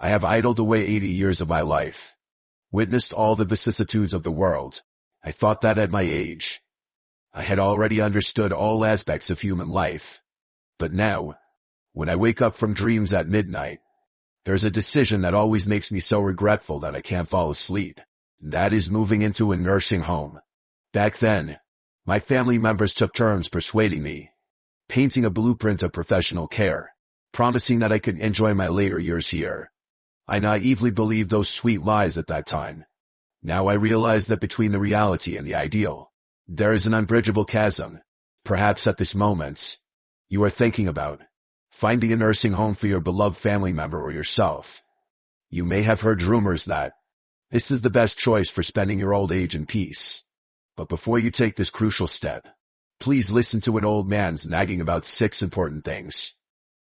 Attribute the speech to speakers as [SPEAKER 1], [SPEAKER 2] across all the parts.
[SPEAKER 1] I have idled away 80 years of my life, witnessed all the vicissitudes of the world. I thought that at my age, I had already understood all aspects of human life. But now, when I wake up from dreams at midnight, there's a decision that always makes me so regretful that I can't fall asleep. That is moving into a nursing home. Back then, my family members took turns persuading me, painting a blueprint of professional care, promising that I could enjoy my later years here. I naively believed those sweet lies at that time. Now I realize that between the reality and the ideal, there is an unbridgeable chasm. Perhaps at this moment, you are thinking about finding a nursing home for your beloved family member or yourself. You may have heard rumors that this is the best choice for spending your old age in peace. But before you take this crucial step, please listen to an old man's nagging about 6 important things.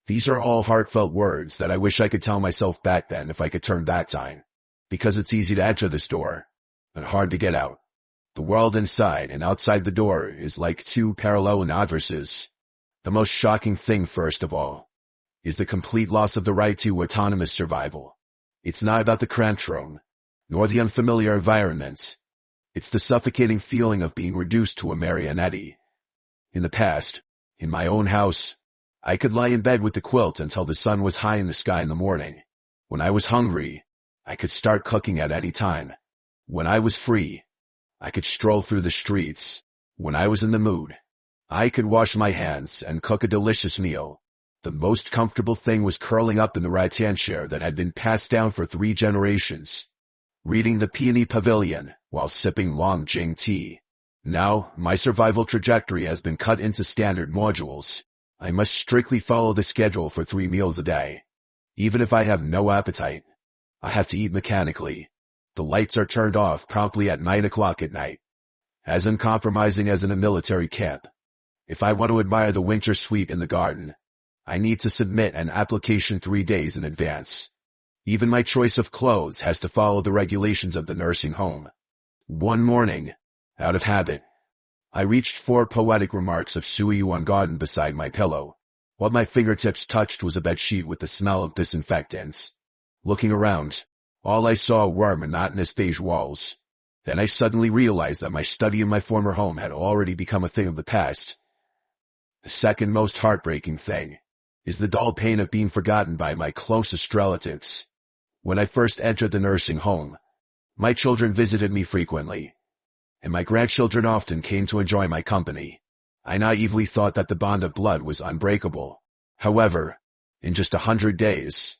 [SPEAKER 1] These are all heartfelt words that I wish I could tell myself back then if I could turn back time. Because it's easy to enter this door, but hard to get out. The world inside and outside the door is like 2 parallel universes. The most shocking thing, first of all, is the complete loss of the right to autonomous survival. It's not about the cramped room, nor the unfamiliar environment. It's the suffocating feeling of being reduced to a marionette. In the past, in my own house, I could lie in bed with the quilt until the sun was high in the sky in the morning. When I was hungry, I could start cooking at any time. When I was free, I could stroll through the streets. When I was in the mood, I could wash my hands and cook a delicious meal. The most comfortable thing was curling up in the rattan chair that had been passed down for 3 generations, reading the Peony Pavilion while sipping long Jing tea. Now, my survival trajectory has been cut into standard modules. I must strictly follow the schedule for 3 meals a day. Even if I have no appetite, I have to eat mechanically. The lights are turned off promptly at 9 o'clock at night. As uncompromising as in a military camp. If I want to admire the winter sweet in the garden, I need to submit an application 3 days in advance. Even my choice of clothes has to follow the regulations of the nursing home. One morning, out of habit, I reached 4 poetic remarks of Suiyuan garden beside my pillow. What my fingertips touched was a bedsheet with the smell of disinfectants. Looking around, all I saw were monotonous beige walls. Then I suddenly realized that my study in my former home had already become a thing of the past. The second most heartbreaking thing is the dull pain of being forgotten by my closest relatives. When I first entered the nursing home, my children visited me frequently, and my grandchildren often came to enjoy my company. I naively thought that the bond of blood was unbreakable. However, in just 100 days,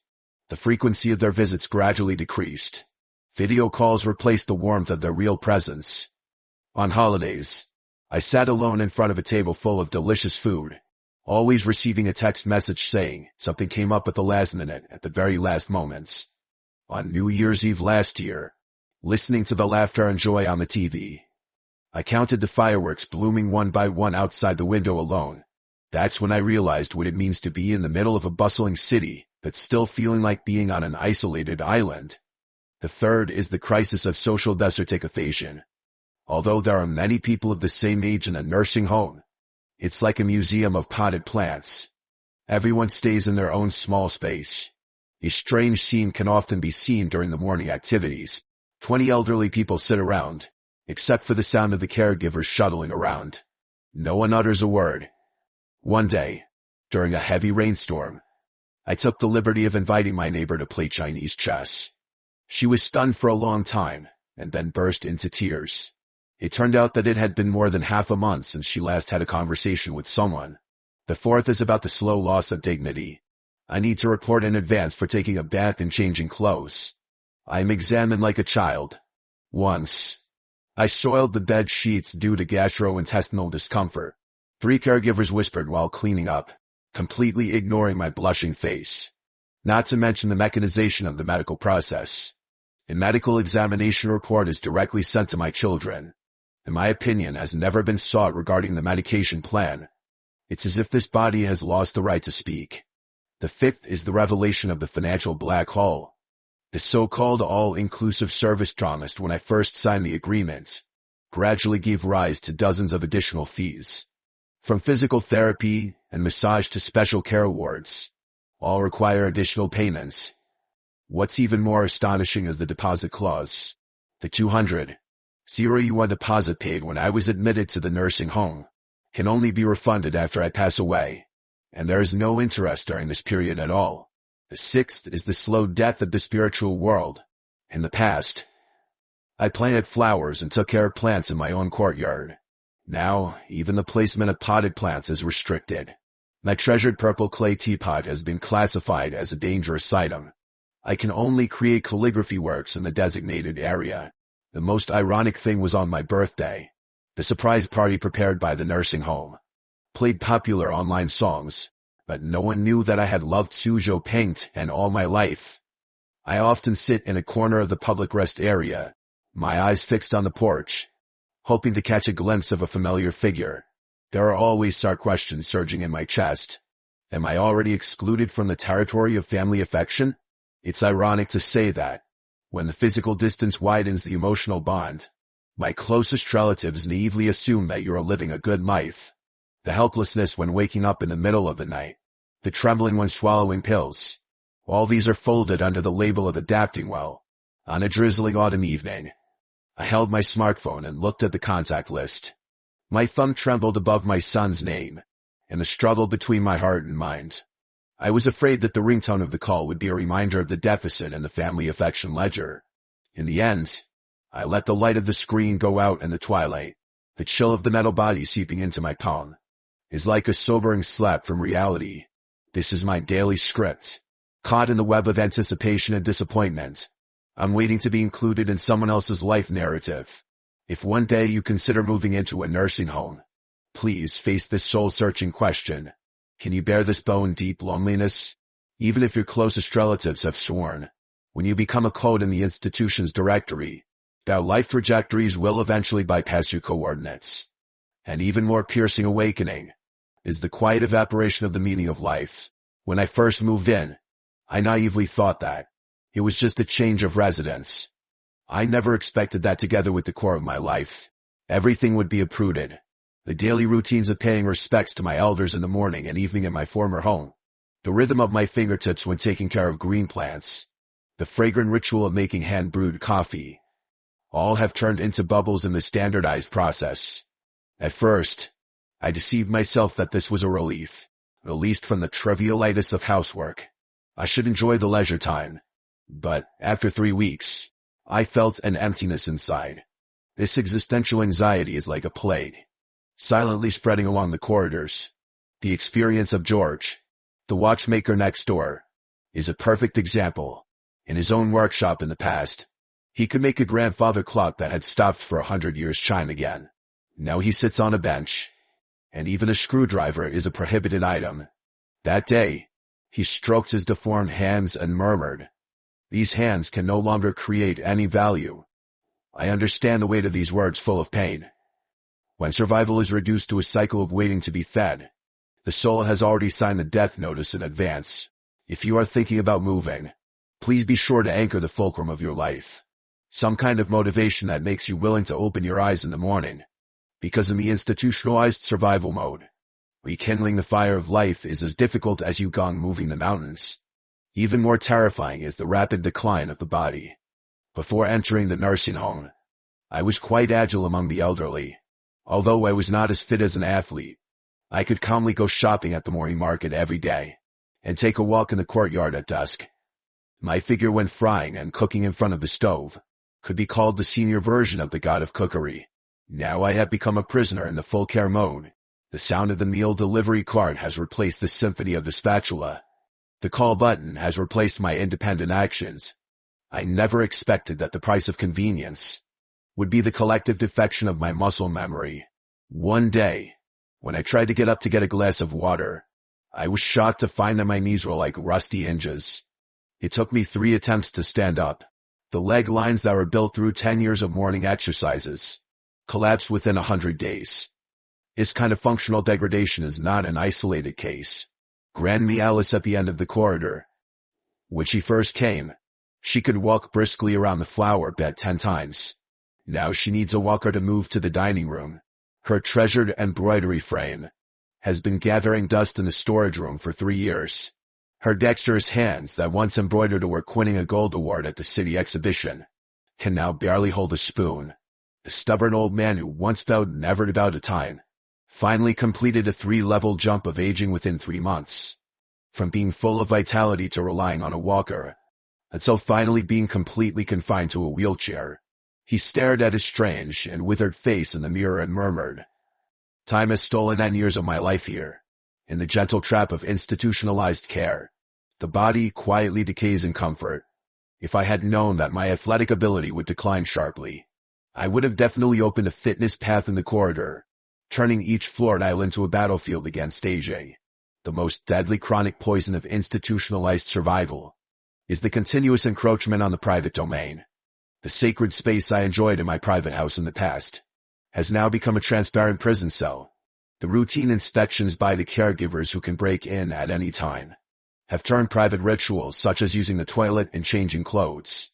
[SPEAKER 1] the frequency of their visits gradually decreased. Video calls replaced the warmth of their real presence. On holidays, I sat alone in front of a table full of delicious food, always receiving a text message saying something came up at the last minute at the very last moments. On New Year's Eve last year, listening to the laughter and joy on the TV, I counted the fireworks blooming one by one outside the window alone. That's when I realized what it means to be in the middle of a bustling city, but still feeling like being on an isolated island. The third is the crisis of social desertification. Although there are many people of the same age in a nursing home, it's like a museum of potted plants. Everyone stays in their own small space. A strange scene can often be seen during the morning activities. 20 elderly people sit around, except for the sound of the caregivers shuttling around. No one utters a word. One day, during a heavy rainstorm, I took the liberty of inviting my neighbor to play Chinese chess. She was stunned for a long time, and then burst into tears. It turned out that it had been more than half a month since she last had a conversation with someone. The fourth is about the slow loss of dignity. I need to report in advance for taking a bath and changing clothes. I am examined like a child. Once, I soiled the bed sheets due to gastrointestinal discomfort. 3 caregivers whispered while cleaning up, completely ignoring my blushing face. Not to mention the mechanization of the medical process. A medical examination report is directly sent to my children, and my opinion has never been sought regarding the medication plan. It's as if this body has lost the right to speak. The fifth is the revelation of the financial black hole. The so-called all-inclusive service promised when I first signed the agreement gradually gave rise to dozens of additional fees. From physical therapy and massage to special care awards, all require additional payments. What's even more astonishing is the deposit clause. The 200 yuan deposit paid when I was admitted to the nursing home can only be refunded after I pass away, and there is no interest during this period at all. The sixth is the slow death of the spiritual world. In the past, I planted flowers and took care of plants in my own courtyard. Now, even the placement of potted plants is restricted. My treasured purple clay teapot has been classified as a dangerous item. I can only create calligraphy works in the designated area. The most ironic thing was on my birthday. The surprise party prepared by the nursing home played popular online songs, but no one knew that I had loved Suzhou paint and all my life. I often sit in a corner of the public rest area, my eyes fixed on the porch, hoping to catch a glimpse of a familiar figure. There are always stark questions surging in my chest. Am I already excluded from the territory of family affection? It's ironic to say that, when the physical distance widens the emotional bond, my closest relatives naively assume that you're living a good life. The helplessness when waking up in the middle of the night, the trembling when swallowing pills, all these are folded under the label of adapting well. On a drizzling autumn evening, I held my smartphone and looked at the contact list. My thumb trembled above my son's name, in the struggle between my heart and mind. I was afraid that the ringtone of the call would be a reminder of the deficit in the family affection ledger. In the end, I let the light of the screen go out in the twilight. The chill of the metal body seeping into my palm is like a sobering slap from reality. This is my daily script. Caught in the web of anticipation and disappointment, I'm waiting to be included in someone else's life narrative. If one day you consider moving into a nursing home, please face this soul-searching question. Can you bear this bone-deep loneliness? Even if your closest relatives have sworn, when you become a code in the institution's directory, that life trajectories will eventually bypass your coordinates. An even more piercing awakening is the quiet evaporation of the meaning of life. When I first moved in, I naively thought that it was just a change of residence. I never expected that together with the core of my life, everything would be uprooted. The daily routines of paying respects to my elders in the morning and evening in my former home, the rhythm of my fingertips when taking care of green plants, the fragrant ritual of making hand-brewed coffee, all have turned into bubbles in the standardized process. At first, I deceived myself that this was a relief, released from the trivialitis of housework. I should enjoy the leisure time. But after 3 weeks, I felt an emptiness inside. This existential anxiety is like a plague, silently spreading along the corridors. The experience of George, the watchmaker next door, is a perfect example. In his own workshop in the past, he could make a grandfather clock that had stopped for 100 years chime again. Now he sits on a bench, and even a screwdriver is a prohibited item. That day, he stroked his deformed hands and murmured, "These hands can no longer create any value." I understand the weight of these words full of pain. When survival is reduced to a cycle of waiting to be fed, the soul has already signed the death notice in advance. If you are thinking about moving, please be sure to anchor the fulcrum of your life. Some kind of motivation that makes you willing to open your eyes in the morning. Because in the institutionalized survival mode, rekindling the fire of life is as difficult as Yukon moving the mountains. Even more terrifying is the rapid decline of the body. Before entering the nursing home, I was quite agile among the elderly. Although I was not as fit as an athlete, I could calmly go shopping at the morning market every day, and take a walk in the courtyard at dusk. My figure when frying and cooking in front of the stove could be called the senior version of the god of cookery. Now I have become a prisoner in the full care mode. The sound of the meal delivery cart has replaced the symphony of the spatula. The call button has replaced my independent actions. I never expected that the price of convenience would be the collective defection of my muscle memory. One day, when I tried to get up to get a glass of water, I was shocked to find that my knees were like rusty hinges. It took me 3 attempts to stand up. The leg lines that were built through 10 years of morning exercises collapsed within 100 days. This kind of functional degradation is not an isolated case. Grandme Alice at the end of the corridor. When she first came, she could walk briskly around the flower bed 10 times. Now she needs a walker to move to the dining room. Her treasured embroidery frame has been gathering dust in the storage room for 3 years. Her dexterous hands that once embroidered or were winning a gold award at the city exhibition can now barely hold a spoon. The stubborn old man who once vowed never to bow to time finally completed a 3-level jump of aging within 3 months. From being full of vitality to relying on a walker, until finally being completely confined to a wheelchair. He stared at his strange and withered face in the mirror and murmured, "Time has stolen 10 years of my life here, in the gentle trap of institutionalized care. The body quietly decays in comfort. If I had known that my athletic ability would decline sharply, I would have definitely opened a fitness path in the corridor, turning each floored aisle into a battlefield against aging. The most deadly chronic poison of institutionalized survival is the continuous encroachment on the private domain. The sacred space I enjoyed in my private house in the past has now become a transparent prison cell. The routine inspections by the caregivers who can break in at any time have turned private rituals such as using the toilet and changing clothes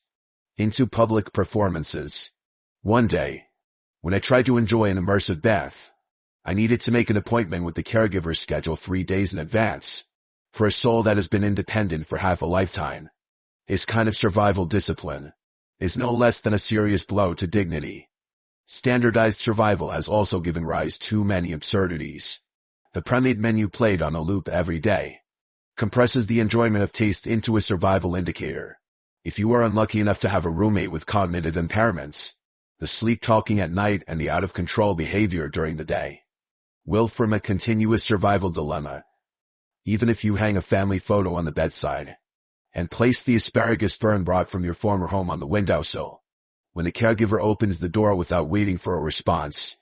[SPEAKER 1] into public performances. One day, when I tried to enjoy an immersive bath, I needed to make an appointment with the caregiver's schedule 3 days in advance. For a soul that has been independent for half a lifetime, this kind of survival discipline is no less than a serious blow to dignity. Standardized survival has also given rise to many absurdities. The pre-made menu played on a loop every day compresses the enjoyment of taste into a survival indicator. If you are unlucky enough to have a roommate with cognitive impairments, the sleep talking at night and the out-of-control behavior during the day will form a continuous survival dilemma. Even if you hang a family photo on the bedside and place the asparagus fern brought from your former home on the windowsill, when the caregiver opens the door without waiting for a response,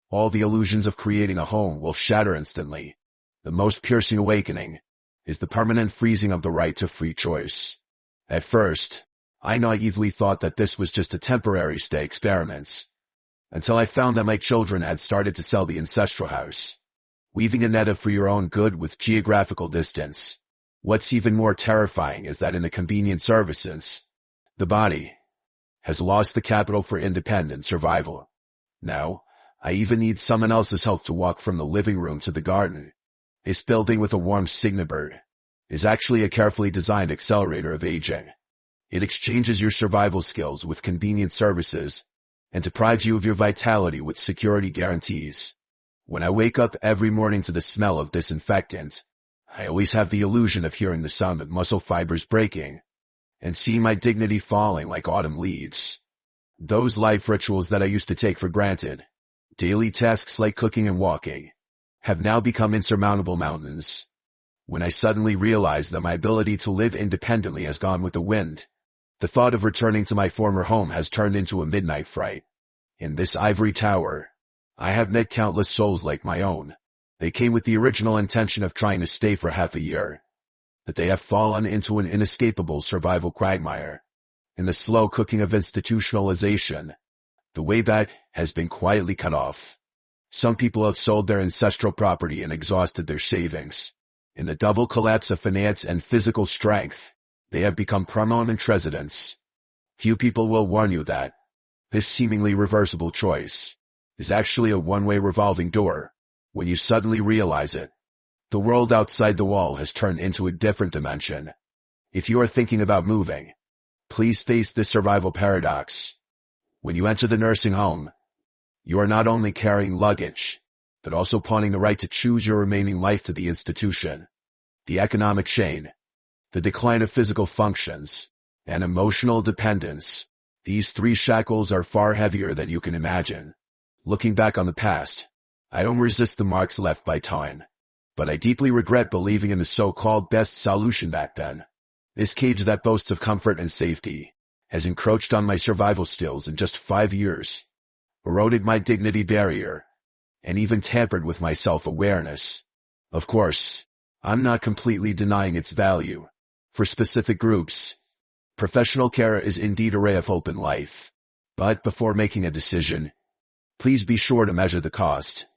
[SPEAKER 1] all the illusions of creating a home will shatter instantly. The most piercing awakening is the permanent freezing of the right to free choice. At first, I naively thought that this was just a temporary stay experiment, until I found that my children had started to sell the ancestral house, weaving a net of for your own good with geographical distance. What's even more terrifying is that in the convenient services, the body has lost the capital for independent survival. Now, I even need someone else's help to walk from the living room to the garden. This building with a warm signabird is actually a carefully designed accelerator of aging. It exchanges your survival skills with convenient services and deprives you of your vitality with security guarantees. When I wake up every morning to the smell of disinfectant, I always have the illusion of hearing the sound of muscle fibers breaking and seeing my dignity falling like autumn leaves. Those life rituals that I used to take for granted, daily tasks like cooking and walking, have now become insurmountable mountains. When I suddenly realize that my ability to live independently has gone with the wind, the thought of returning to my former home has turned into a midnight fright. In this ivory tower, I have met countless souls like my own. They came with the original intention of trying to stay for half a year, but they have fallen into an inescapable survival quagmire. In the slow cooking of institutionalization, the way back has been quietly cut off. Some people have sold their ancestral property and exhausted their savings. In the double collapse of finance and physical strength, they have become permanent residents. Few people will warn you that this seemingly reversible choice is actually a one-way revolving door. When you suddenly realize it, the world outside the wall has turned into a different dimension. If you are thinking about moving, please face this survival paradox. When you enter the nursing home, you are not only carrying luggage, but also pawning the right to choose your remaining life to the institution. The economic chain, the decline of physical functions, and emotional dependence. These 3 shackles are far heavier than you can imagine. Looking back on the past, I don't resist the marks left by time, but I deeply regret believing in the so-called best solution back then. This cage that boasts of comfort and safety has encroached on my survival skills in just 5 years, eroded my dignity barrier, and even tampered with my self-awareness. Of course, I'm not completely denying its value. For specific groups, professional care is indeed a ray of hope in life. But before making a decision, please be sure to measure the cost.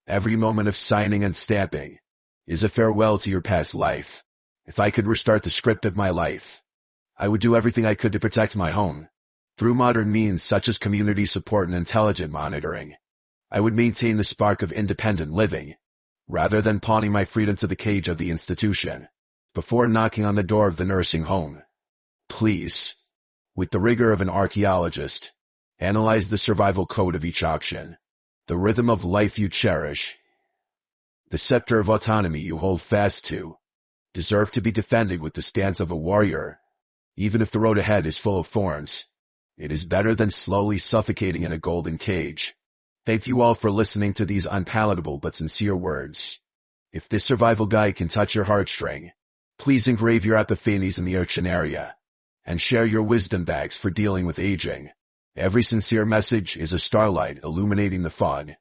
[SPEAKER 1] Every moment of signing and stamping is a farewell to your past life. If I could restart the script of my life, I would do everything I could to protect my home. Through modern means such as community support and intelligent monitoring, I would maintain the spark of independent living, rather than pawning my freedom to the cage of the institution. before knocking on the door of the nursing home. Please, with the rigor of an archaeologist, analyze the survival code of each auction, the rhythm of life you cherish, the scepter of autonomy you hold fast to, deserve to be defended with the stance of a warrior. Even if the road ahead is full of thorns, it is better than slowly suffocating in a golden cage. Thank you all for listening to these unpalatable but sincere words. If this survival guide can touch your heartstring, please engrave your epiphanies in the urchin area, and share your wisdom bags for dealing with aging. Every sincere message is a starlight illuminating the fog.